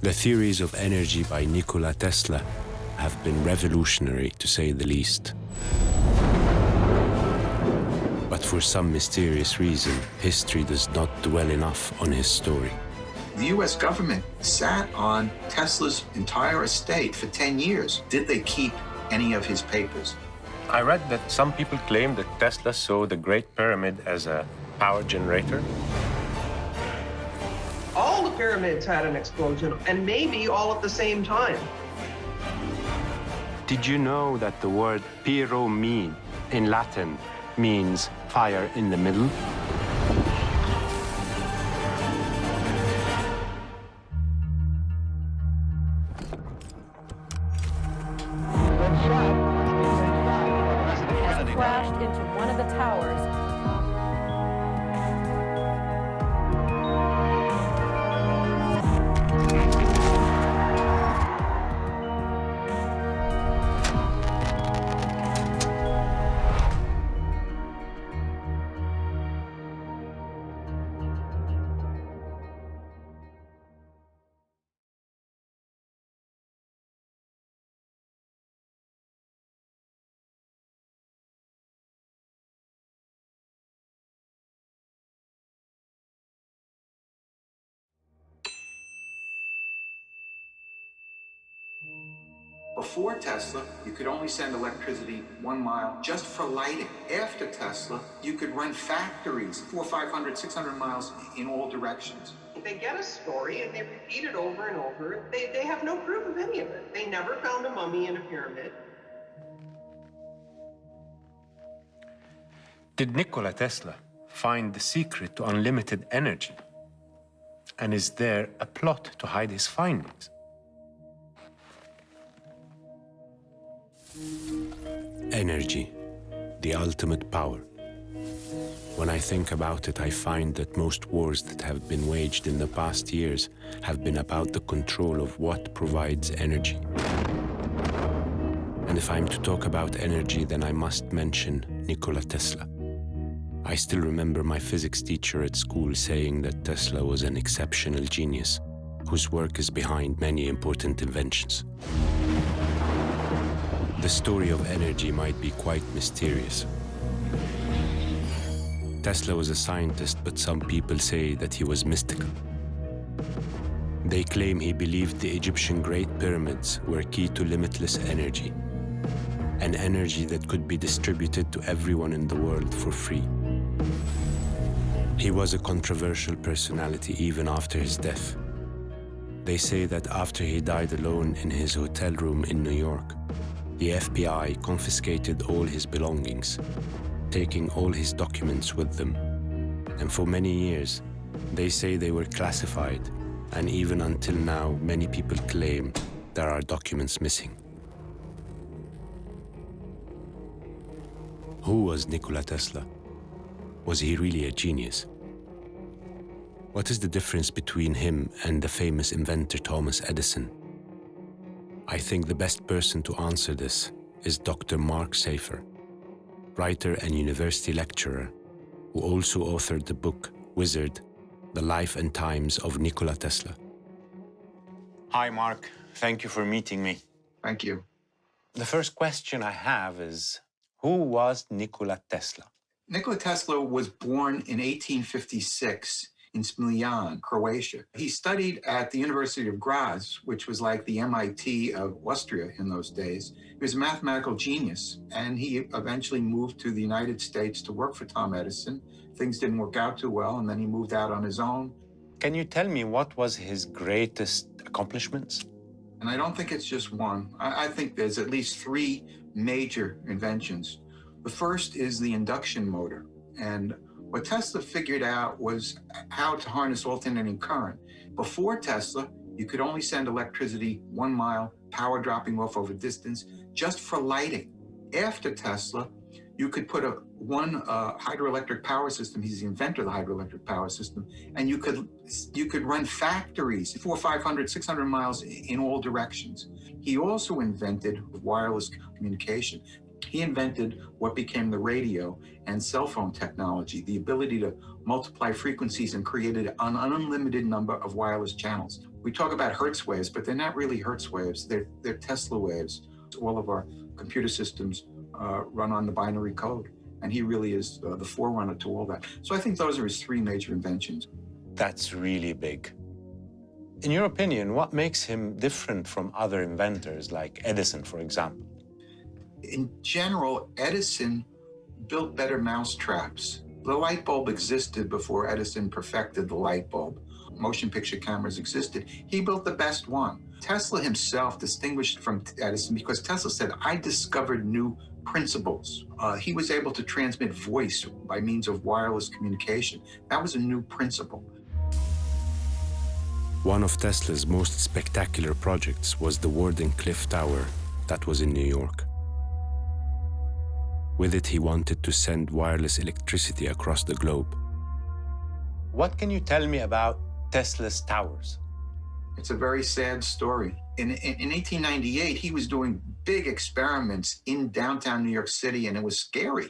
The theories of energy by Nikola Tesla have been revolutionary, to say the least. But for some mysterious reason, history does not dwell enough on his story. The US government sat on Tesla's entire estate for 10 years. Did they keep any of his papers? I read that some people claim that Tesla saw the Great Pyramid as a power generator. All the pyramids had an explosion, and maybe all at the same time. Did you know that the word pyromene in Latin means fire in the middle? Crashed into one of the towers. Before Tesla, you could only send electricity 1 mile just for lighting. After Tesla, you could run factories 400, 500, 600 miles in all directions. They get a story and they repeat it over and over. They have no proof of any of it. They never found a mummy in a pyramid. Did Nikola Tesla find the secret to unlimited energy? And is there a plot to hide his findings? Energy, the ultimate power. When I think about it, I find that most wars that have been waged in the past years have been about the control of what provides energy. And if I'm to talk about energy, then I must mention Nikola Tesla. I still remember my physics teacher at school saying that Tesla was an exceptional genius, whose work is behind many important inventions. The story of energy might be quite mysterious. Tesla was a scientist, but some people say that he was mystical. They claim he believed the Egyptian Great Pyramids were key to limitless energy, an energy that could be distributed to everyone in the world for free. He was a controversial personality even after his death. They say that after he died alone in his hotel room in New York, the FBI confiscated all his belongings, taking all his documents with them. And for many years, they say they were classified, and even until now, many people claim there are documents missing. Who was Nikola Tesla? Was he really a genius? What is the difference between him and the famous inventor Thomas Edison? I think the best person to answer this is Dr. Mark Safer, writer and university lecturer, who also authored the book Wizard: The Life and Times of Nikola Tesla. Hi, Mark. Thank you for meeting me. Thank you. The first question I have is, who was Nikola Tesla? Nikola Tesla was born in 1856 in Smiljan, Croatia. He studied at the University of Graz, which was like the MIT of Austria in those days. He was a mathematical genius, and he eventually moved to the United States to work for Tom Edison. Things didn't work out too well, and then he moved out on his own. Can you tell me what was his greatest accomplishments? And I don't think it's just one. I think there's at least 3 major inventions. The first is the induction motor. And what Tesla figured out was how to harness alternating current. Before Tesla, you could only send electricity 1 mile, power dropping off over distance, just for lighting. After Tesla, you could put one hydroelectric power system. He's the inventor of the hydroelectric power system, and you could run factories 400, 500, 600 miles in all directions. He also invented wireless communication. He invented what became the radio and cell phone technology, the ability to multiply frequencies and created an unlimited number of wireless channels. We talk about Hertz waves, but they're not really Hertz waves. They're Tesla waves. All of our computer systems run on the binary code, and he really is the forerunner to all that. So I think those are his three major inventions. That's really big. In your opinion, what makes him different from other inventors like Edison, for example? In general, Edison built better mousetraps. The light bulb existed before Edison perfected the light bulb. Motion picture cameras existed. He built the best one. Tesla himself distinguished from Edison because Tesla said, I discovered new principles. He was able to transmit voice by means of wireless communication. That was a new principle. One of Tesla's most spectacular projects was the Wardenclyffe Tower that was in New York. With it, he wanted to send wireless electricity across the globe. What can you tell me about Tesla's towers? It's a very sad story. In 1898, he was doing big experiments in downtown New York City, and it was scary.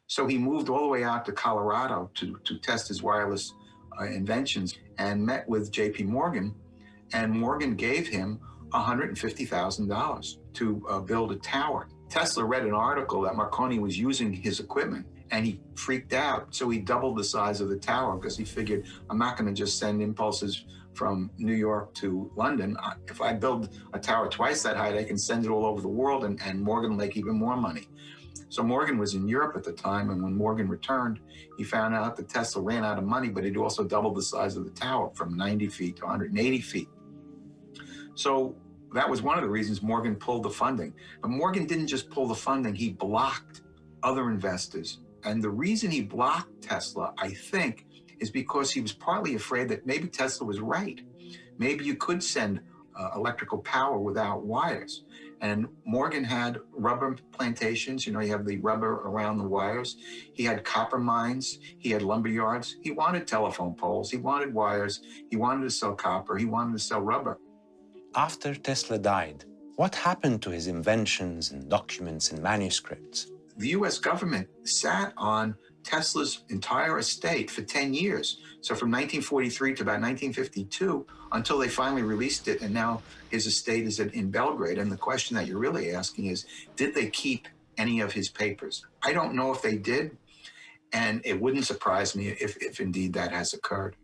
So he moved all the way out to Colorado to test his wireless inventions and met with J.P. Morgan, and Morgan gave him $150,000 to build a tower. Tesla read an article that Marconi was using his equipment, and he freaked out. So he doubled the size of the tower because he figured, I'm not going to just send impulses from New York to London. If I build a tower twice that height, I can send it all over the world, and Morgan will make even more money. So Morgan was in Europe at the time, and when Morgan returned, he found out that Tesla ran out of money, but he'd also doubled the size of the tower from 90 feet to 180 feet. So that was one of the reasons Morgan pulled the funding. But Morgan didn't just pull the funding, he blocked other investors. And the reason he blocked Tesla, I think, is because he was partly afraid that maybe Tesla was right. Maybe you could send electrical power without wires. And Morgan had rubber plantations, you have the rubber around the wires. He had copper mines, he had lumber yards. He wanted telephone poles, he wanted wires, he wanted to sell copper, he wanted to sell rubber. After Tesla died, what happened to his inventions and documents and manuscripts? The US government sat on Tesla's entire estate for 10 years. So from 1943 to about 1952, until they finally released it, and now his estate is in Belgrade. And the question that you're really asking is, did they keep any of his papers? I don't know if they did, and it wouldn't surprise me if indeed that has occurred.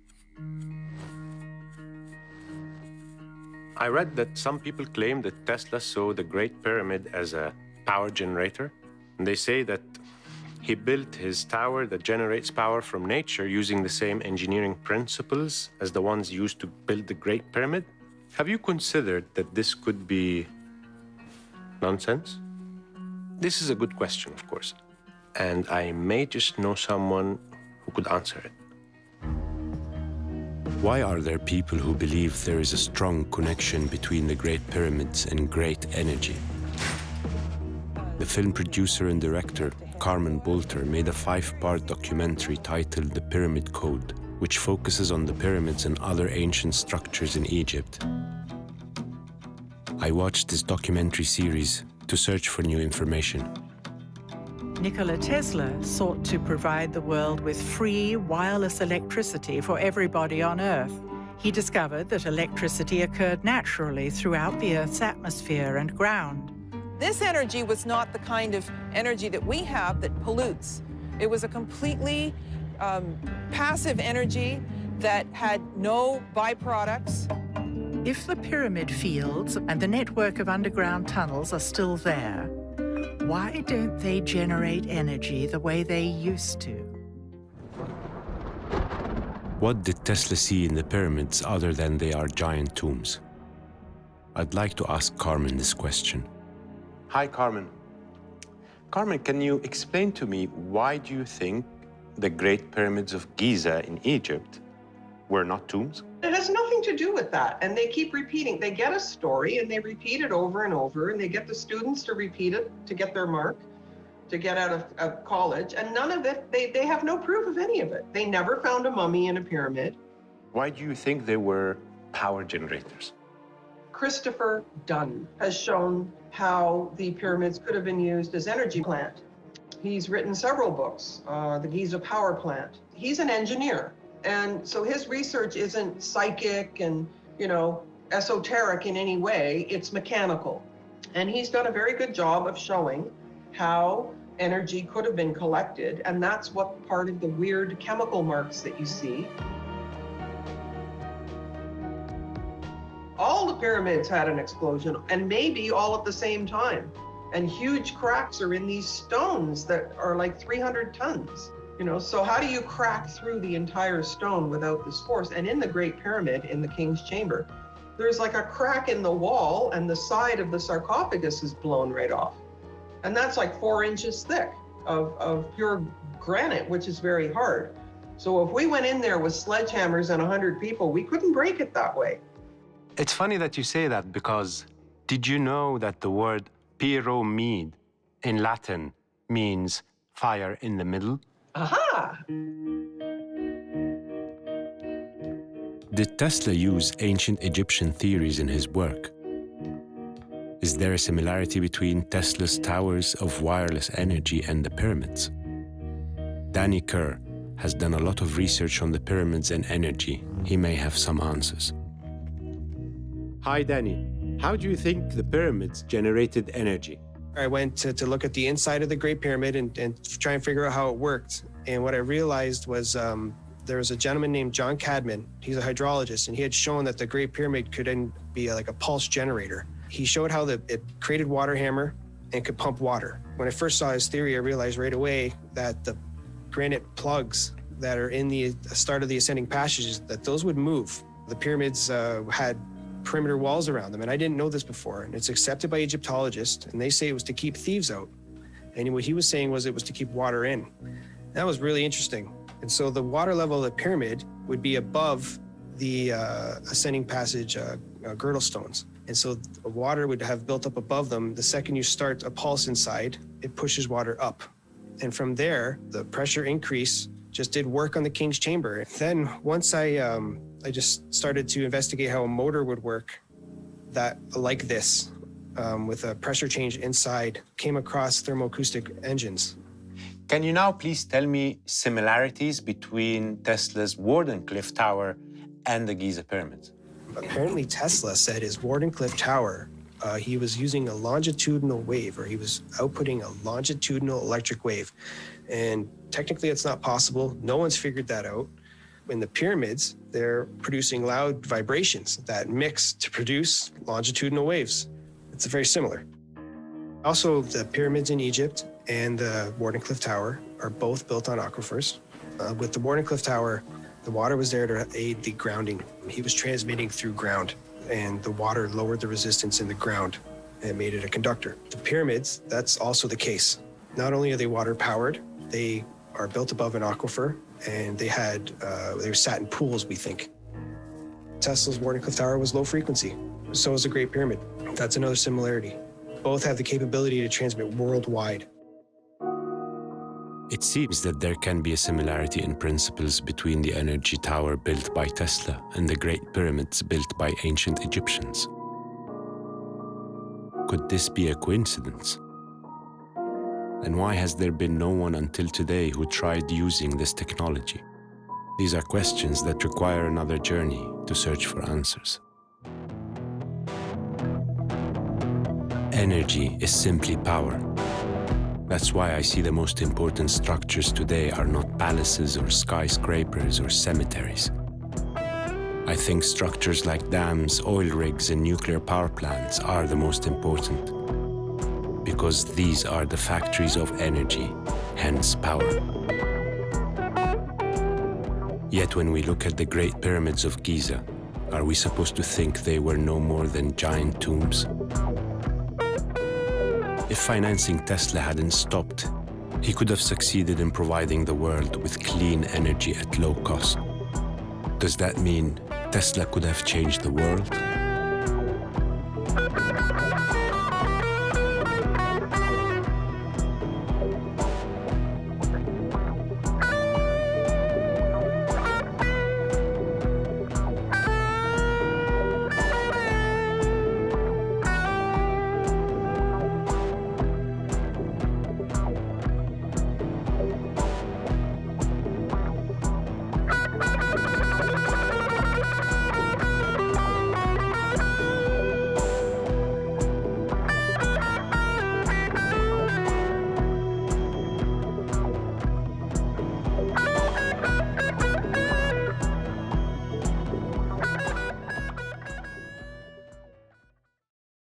I read that some people claim that Tesla saw the Great Pyramid as a power generator. And they say that he built his tower that generates power from nature using the same engineering principles as the ones used to build the Great Pyramid. Have you considered that this could be nonsense? This is a good question, of course, and I may just know someone who could answer it. Why are there people who believe there is a strong connection between the Great Pyramids and great energy? The film producer and director, Carmen Bolter, made a 5-part documentary titled The Pyramid Code, which focuses on the pyramids and other ancient structures in Egypt. I watched this documentary series to search for new information. Nikola Tesla sought to provide the world with free wireless electricity for everybody on Earth. He discovered that electricity occurred naturally throughout the Earth's atmosphere and ground. This energy was not the kind of energy that we have that pollutes. It was a completely passive energy that had no byproducts. If the pyramid fields and the network of underground tunnels are still there, why don't they generate energy the way they used to? What did Tesla see in the pyramids other than they are giant tombs? I'd like to ask Carmen this question. Hi, Carmen. Carmen, can you explain to me why do you think the Great Pyramids of Giza in Egypt were not tombs? It has nothing to do with that. And they keep repeating. They get a story and they repeat it over and over, and they get the students to repeat it to get their mark, to get out of college. And none of it, they have no proof of any of it. They never found a mummy in a pyramid. Why do you think they were power generators? Christopher Dunn has shown how the pyramids could have been used as energy plant. He's written several books, The Giza Power Plant. He's an engineer. And so his research isn't psychic and, esoteric in any way. It's mechanical. And he's done a very good job of showing how energy could have been collected. And that's what part of the weird chemical marks that you see. All the pyramids had an explosion, and maybe all at the same time. And huge cracks are in these stones that are like 300 tons. So how do you crack through the entire stone without this force? And in the Great Pyramid, in the King's Chamber, there's like a crack in the wall, and the side of the sarcophagus is blown right off. And that's like 4 inches thick of pure granite, which is very hard. So if we went in there with sledgehammers and 100 people, we couldn't break it that way. It's funny that you say that, because did you know that the word pyramid in Latin means fire in the middle? Aha! Did Tesla use ancient Egyptian theories in his work? Is there a similarity between Tesla's towers of wireless energy and the pyramids? Danny Kerr has done a lot of research on the pyramids and energy. He may have some answers. Hi, Danny. How do you think the pyramids generated energy? I went to look at the inside of the Great Pyramid and try and figure out how it worked. And what I realized was there was a gentleman named John Cadman. He's a hydrologist, and he had shown that the Great Pyramid could then be like a pulse generator. He showed how it created water hammer and could pump water. When I first saw his theory, I realized right away that the granite plugs that are in the start of the ascending passages, that those would move. The pyramids had perimeter walls around them, and I didn't know this before, and it's accepted by Egyptologists, and they say it was to keep thieves out. And what he was saying was it was to keep water in. That was really interesting. And so the water level of the pyramid would be above the ascending passage girdle stones. And so the water would have built up above them. The second you start a pulse inside, it pushes water up. And from there, the pressure increase just did work on the King's Chamber. Then once I just started to investigate how a motor would work that like this, with a pressure change inside, came across thermoacoustic engines. Can you now please tell me similarities between Tesla's Wardenclyffe Tower and the Giza Pyramids? Apparently Tesla said his Wardenclyffe Tower, he was using a longitudinal wave, or he was outputting a longitudinal electric wave. And technically it's not possible. No one's figured that out. In the pyramids, they're producing loud vibrations that mix to produce longitudinal waves. It's very similar. Also, the pyramids in Egypt and the Wardenclyffe Tower are both built on aquifers. With the Wardenclyffe Tower, the water was there to aid the grounding. He was transmitting through ground, and the water lowered the resistance in the ground and made it a conductor. The pyramids, that's also the case. Not only are they water powered, they are built above an aquifer, and they were sat in pools, we think. Tesla's Wardenclyffe Tower was low frequency. So is the Great Pyramid. That's another similarity. Both have the capability to transmit worldwide. It seems that there can be a similarity in principles between the energy tower built by Tesla and the Great Pyramids built by ancient Egyptians. Could this be a coincidence? And why has there been no one until today who tried using this technology? These are questions that require another journey to search for answers. Energy is simply power. That's why I see the most important structures today are not palaces or skyscrapers or cemeteries. I think structures like dams, oil rigs, and nuclear power plants are the most important, because these are the factories of energy, hence power. Yet when we look at the Great Pyramids of Giza, are we supposed to think they were no more than giant tombs? If financing Tesla hadn't stopped, he could have succeeded in providing the world with clean energy at low cost. Does that mean Tesla could have changed the world?